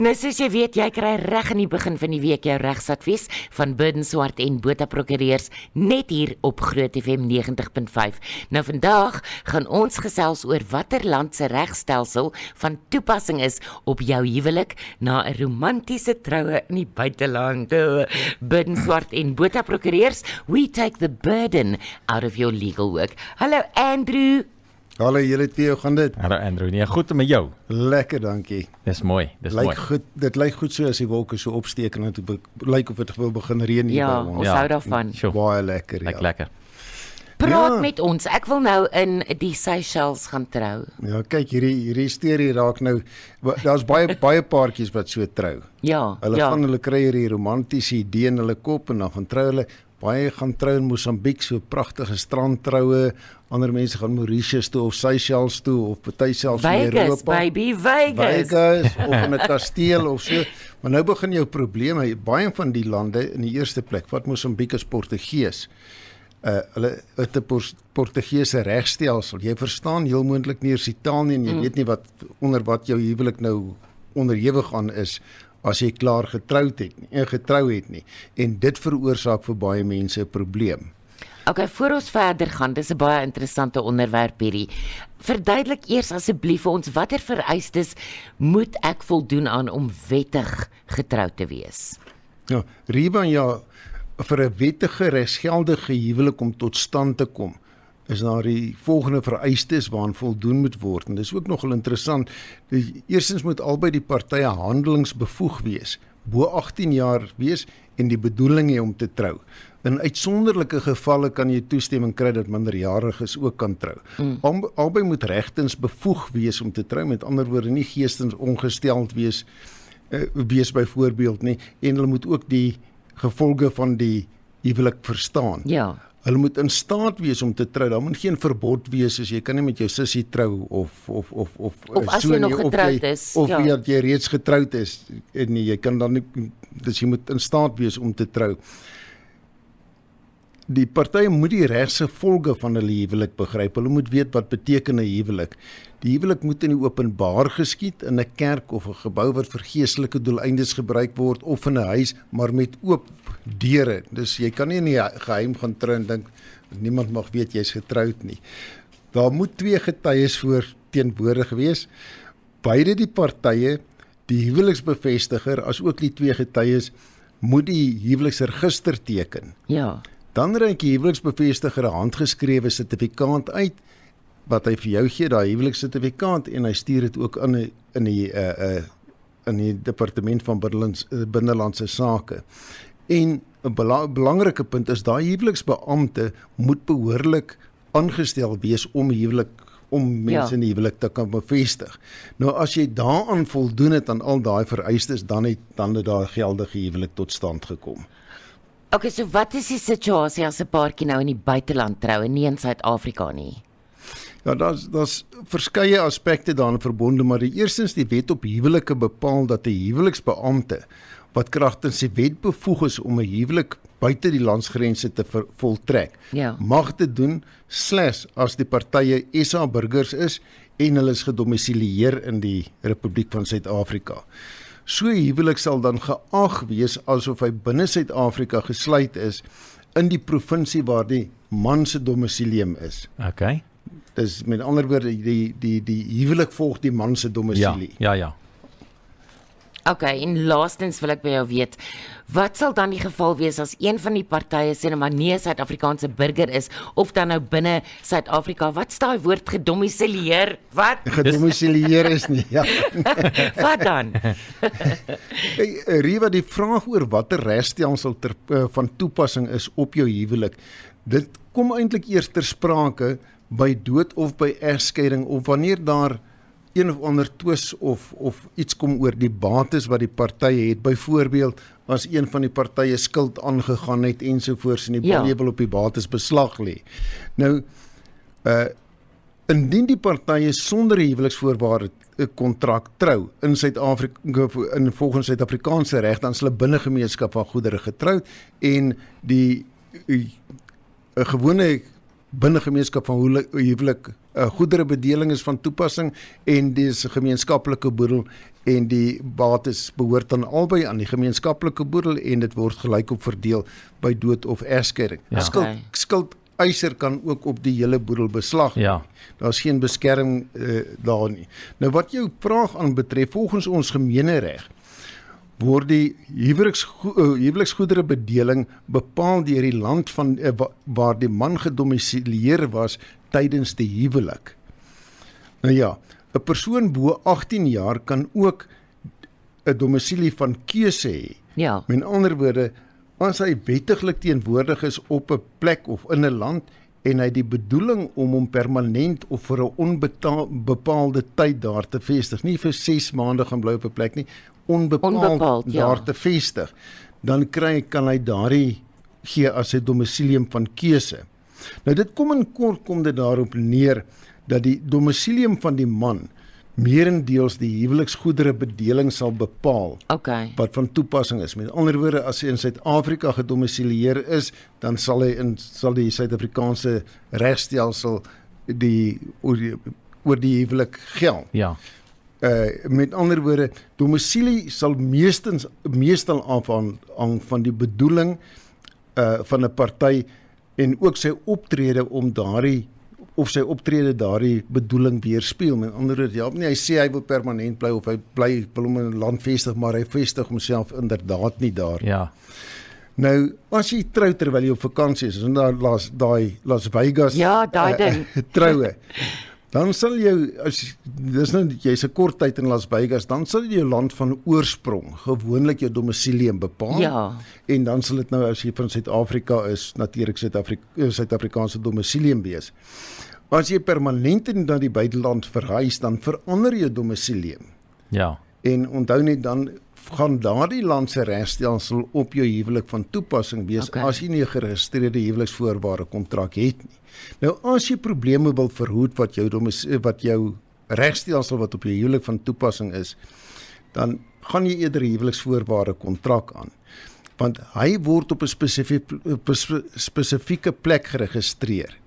Nou soos jy weet, jy kry reg in die begin van die week jou regsadvies van Burden Swart en Botha Prokureurs net hier op Groot FM 90.5. Nou vandag gaan ons gesels oor watter land se regstelsel van toepassing is op jou huwelik na 'n romantiese troue in die buiteland. Burden Swart en Botha Prokureurs, we take the burden out of your legal work. Hallo Andrew. Hallo julle twee, hoe gaan dit? Hallo Andrew, nee, goed met jou? Lekker, dankie. Dis mooi, dis mooi. Dit lyk goed so as die wolke so opsteek en dit lyk of dit wil begin reën hier Ja, by ons. ons hou daarvan. Baie lekker, ja. Lekker. Praat met ons, ek wil nou in die Seychelles gaan trou. Ja, kyk, hierdie storie raak nou, daar's baie paartjies wat so trou. Ja, Hulle kry hierdie romantiese idee in hulle kop en dan gaan trou hulle. Baie gaan trou in Mosambiek, so pragtige strandtroue. Ander mense gaan Mauritius toe of Seychelles toe of party selfs in Vegas, Europa. baby, Vegas. Of in 'n kasteel of so. Maar nou begin jou probleme. Baie van die lande in die eerste plek, wat Mosambiek is Portugees. Hulle het 'n Portugese regstelsel. Jy verstaan heel moontlik nie eers die taal nie en jy weet nie onder wat jou huwelik nou onderhewig aan is as jy klaar getrou het nie. En dit veroorsaak vir baie mense 'n probleem. Okay, voor ons verder gaan, dis 'n baie interessante onderwerp hierdie. Verduidelik eers asseblief vir ons watter vereistes moet ek voldoen aan om wettig getroud te wees? Ja, Riva, vir 'n wettige regsgeldige huwelik om tot stand te kom, is daar die volgende vereistes waaraan voldoen moet word. En dis ook nogal interessant. Eerstens moet albei die partye handelingsbevoeg wees, bo 18 jaar wees en die bedoeling hê om te trou. In uitsonderlike gevalle kan jy toestemming kry dat minderjariges ook kan trou. Albei moet regtens bevoeg wees om te trou, met ander woorde nie geestens ongesteld wees byvoorbeeld nie, en hulle moet ook die gevolge van die huwelik verstaan. Ja. Hulle moet in staat wees om te trou. Daar moet geen verbod wees as jy kan nie met jou sussie trou of as jy nog getroud is. Of jy reeds getroud is. Nee, jy kan dan nie, dus jy moet in staat wees om te trou. Die partye moet die regse gevolge van hulle huwelik begryp. Hulle moet weet wat beteken 'n huwelik. Die huwelik moet in die openbaar geskied in 'n kerk of 'n gebou wat vir geestelike doeleindes gebruik word of in 'n huis, maar met oop deure. Dus jy kan nie in die geheim gaan trou en dink niemand mag weet jy's getroud nie. Daar moet 2 getuies voor teenwoordig wees. Beide die partye, die huweliksbevestiger as ook die 2 getuies, moet die huweliksregister teken. Ja. Dan reik die huweliksbevestiger 'n handgeskrewe sertifikaat uit wat hy vir jou gee, daai huwelikssertifikaat, en hy stuur dit ook in die departement van binnelandse sake. En 'n belangrike punt is daai huweliksbeampte moet behoorlik aangestel wees om mense in die huwelik te kan bevestig. Nou as jy daaraan voldoen het aan al daai vereistes, dan het daar geldige huwelik tot stand gekom. Okay, so wat is die situasie as 'n paartjie nou in die buiteland trou en nie in Suid-Afrika nie? Ja, daar's verskeie aspekte daaraan verbonde, maar eerstens die wet op huwelike bepaal dat 'n huweliksbeampte wat kragtens die wet bevoeg is om 'n huwelik buite die landsgrense te voltrek, mag dit doen slegs as die partye SA burgers is en hulle is gedomisileer in die Republiek van Suid-Afrika. So 'n huwelik sal dan geag wees asof hy binne Suid-Afrika gesluit is in die provinsie waar die man se domisilium is. Okay. Dis met ander woorde die huwelik volg die man se domisilie. Ja. Okay, en laastens wil ek by jou weet, wat sal dan die geval wees as een van die partye sê nou maar nie 'n Suid-Afrikaanse burger is of dan nou binne Suid-Afrika, wat is daai woord gedomisileer? Wat? Gedomisileer is nie, ja. Wat dan? Hey, Riva, die vraag oor watter regstelsel van toepassing is op jou huwelik, dit kom eintlik eers ter sprake by dood of by egskeiding of wanneer daar een of ander twis of iets kom oor die bates wat die partye het, byvoorbeeld as een van die partye skuld aangegaan het ensovoorts en die partye wil op die bates beslag lê. Nou, indien die partye sonder huweliksvoorwaarde 'n kontrak trou in Suid-Afrika volgens Suid-Afrikaanse reg, dan is hulle binne gemeenskap van goedere getroud en die 'n gewone binne gemeenskap van huwelik goederebedeling is van toepassing en dis 'n gemeenskaplike boedel en die bates behoort dan albei aan die gemeenskaplike boedel en dit word gelykop verdeel by dood of egskeiding. Ja. Skuldeiser kan ook op die hele boedel beslag. Ja. Daar's geen beskerming daar nie. Nou wat jou vraag aanbetref, volgens ons gemeenereg word die huweliksgoederebedeling bepaal deur die land van waar die man gedomisileer was tydens die huwelik. Nou ja, 'n persoon bo 18 jaar kan ook 'n domisilie van keuse hê. Ja. Met ander woorde, as hy wettiglik teenwoordig is op 'n plek of in 'n land en hy die bedoeling om hom permanent of vir 'n onbepaalde tyd daar te vestig, nie vir 6 maande gaan bly op 'n plek nie, onbepaald daar te vestig, dan kan hy daardie gee as sy domicilium van keuse. Nou dit kom in kort kom dit daarop neer dat die domicilium van die man meerendeels die huweliksgoederebedeling sal bepaal wat van toepassing is. Met ander woorde, as hy in Suid-Afrika gedomisileer is, dan sal die Suid-Afrikaanse regstelsel oor die huwelik geld. Ja. Met ander woorde, domisilie sal meestal afhang van die bedoeling van 'n party en ook sy optrede om daardie bedoeling weerspieël. Met ander woorde, ja, nie, hy sê hy wil permanent bly of hy wil hom in 'n land vestig, maar hy vestig homself inderdaad nie daar. Ja. Nou, as jy trou terwyl jy op vakansie is, en daar daai Las Vegas ding. troue, dan sal jy's 'n kort tyd in Las Vegas, dan sal jy jou land van oorsprong gewoonlik jou domicilium bepaal. Ja. En dan sal dit nou, as jy van Suid-Afrika is, natuurlik Suid-Afrikaanse domicilium wees. As jy permanent na die buiteland verhuis, dan verander jou domicilium. Ja. En onthou net, dan gaan daardie land se regstelsel op jou huwelik van toepassing wees as jy nie 'n geregistreerde huweliksvoorwaarde kontrak het nie. Nou as jy probleme wil verhoed wat jou regstelsel wat op jou huwelik van toepassing is, dan gaan jy eerder 'n huweliksvoorwaarde kontrak aan. Want hy word op 'n spesifieke plek geregistreer.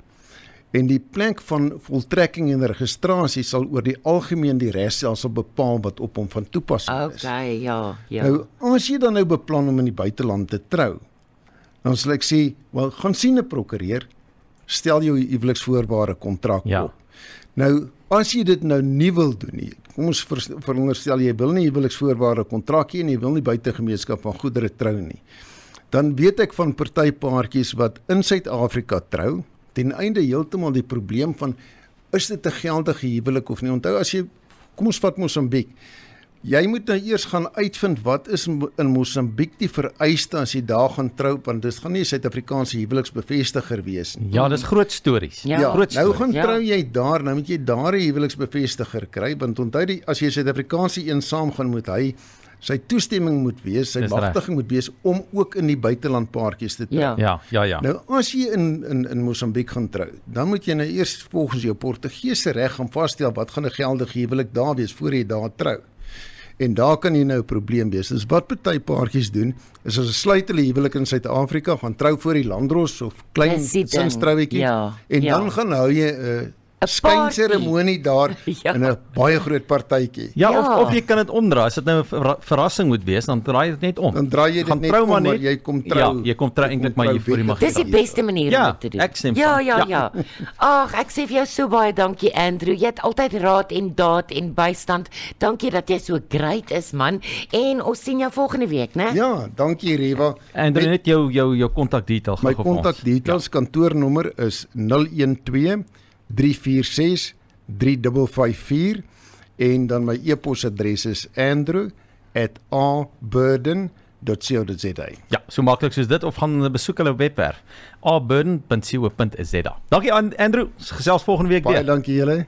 En die plek van voltrekking en registrasie sal oor die algemeen die regstelsel bepaal wat op hom van toepassing is. Ja. Nou, as jy dan nou beplan om in die buiteland te trou, dan sal ek sê, gaan sien 'n prokureur, stel jou huweliksvoorwaarde kontrak op. Nou, as jy dit nou nie wil doen nie, kom ons veronderstel jy wil nie huweliksvoorwaarde kontrak hê en jy wil nie buitegemeenskap van goedere trou nie, dan weet ek van partypaartjies wat in Suid-Afrika trou, ten einde heeltemal die probleem van, is dit 'n geldige huwelik of nie? Onthou, kom ons vat Mosambiek. Jy moet nou eers gaan uitvind wat is in Mosambiek die vereiste as jy daar gaan trou, want dit gaan nie 'n Suid-Afrikaanse huweliksbevestiger wees nie. Ja, dis groot stories. Groot nou gaan trou jy daar, nou moet jy daar 'n huweliksbevestiger kry, want onthou, as jy Suid-Afrikaanse een saam gaan, moet hy sy toestemming moet wees, sy magtiging moet wees om ook in die buiteland paartjies te trou. Ja. Nou as jy in Mosambiek gaan trou, dan moet jy nou eers volgens jou Portugese reg gaan vasstel wat gaan 'n geldige huwelik daar wees voor jy daar trou. En daar kan jy nou 'n probleem wees. Dus wat party paartjies doen, is as hulle sluit hulle huwelik in Suid-Afrika, gaan trou voor die landros of klein sinstrouwetjie, en dan gaan hou jy 'n skynseremonie daar in 'n baie groot partytjie. Ja, of jy kan dit omdraai. As dit nou 'n verrassing moet wees, dan draai jy dit net om. Dan draai jy dit net om, maar jy kom trou. Ja, jy kom trou eintlik maar jy voor die mag. Dis die beste manier om dit te doen. Ek stem Ja. Ag, ek sê vir jou so baie dankie, Andrew. Jy het altyd raad en daad en bystand. Dankie dat jy so great is, man. En ons sien jou volgende week, né? Ja, dankie Reva. Andrew, net jou kontakdetails gou vir ons. My kontakdetails, kantoornommer is 012-346-3554 en dan my e-posadres is andrew@aburden.co.za. Ja, so maklik soos dit, of gaan besoek hulle webwerf aburden.co.za. Dankie Andrew, gesels volgende week weer. Baie dankie julle.